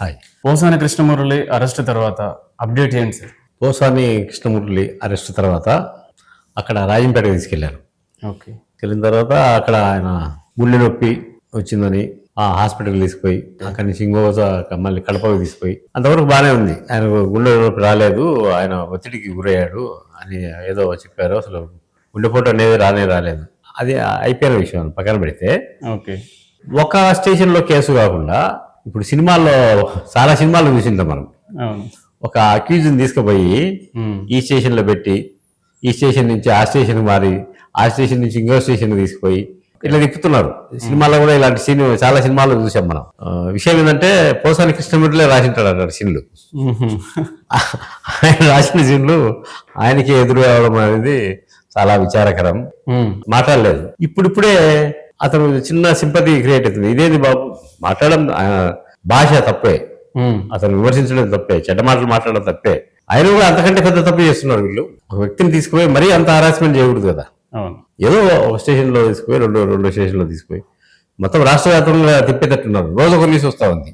Hi. Posani Krishna Murali arrest తర్వాత update ఏంటి sir? Posani Krishnamurthy arrest తర్వాత అక్కడ రాజంపేటకి తీసుకెళ్లారు. ఓకే. వెళ్ళిన తర్వాత అక్కడ ఆయన గుండె నొప్పి వచ్చిందని ఆ హాస్పిటల్ తీసుకుపోయి అక్కడి నుంచి మళ్ళీ కడపకి తీసుకుపోయి అంతవరకు బాగానే ఉంది. ఆయన గుండె నొప్పి రాలేదు, ఆయన ఒత్తిడికి గురయ్యాడు అని ఏదో చెప్పారు. అసలు గుండెపోటు అనేది రాలేదు. అది అయిపోయిన విషయం పక్కన పెడితే, ఓకే, ఒక స్టేషన్లో కేసు కాకుండా ఇప్పుడు సినిమాల్లో చాలా సినిమాలు చూసింటాం మనం. అవును. ఒక అక్యూజ్ని తీసుకుపోయి ఈ స్టేషన్లో పెట్టి ఈ స్టేషన్ నుంచి ఆ స్టేషన్కి మారి ఆ స్టేషన్ నుంచి ఇంకో స్టేషన్కి తీసుకుపోయి ఇట్లా తిప్పుతున్నారు. సినిమాల్లో కూడా ఇలాంటి సీన్ చాలా సినిమాల్లో చూసాం మనం. విషయం ఏంటంటే పోసాని కృష్ణమూర్తిలే రాసింటాడు అన్నాడు సీన్లు. ఆయన రాసిన సీన్లు ఆయనకి ఎదురు అవడం అనేది చాలా విచారకరం. మాట్లాడలేదు. ఇప్పుడిప్పుడే అతను చిన్న సింపతి క్రియేట్ అవుతుంది. ఇదేది బాబు మాట్లాడడం, భాష తప్పే, అతను విమర్శించడం తప్పే, చెడ్డ మాటలు మాట్లాడడం తప్పే. ఆయన కూడా అంతకంటే పెద్ద తప్పు చేస్తున్నారు వీళ్ళు. ఒక వ్యక్తిని తీసుకుపోయి మరీ అంత హరాస్మెంట్ చేయకూడదు కదా. ఏదో ఒక స్టేషన్లో తీసుకుపోయి రెండు స్టేషన్లో తీసుకుపోయి మొత్తం రాష్ట్ర వ్యాప్తంగా తిప్పేటట్టున్నారు. రోజు ఒక న్యూస్ వస్తా ఉంది.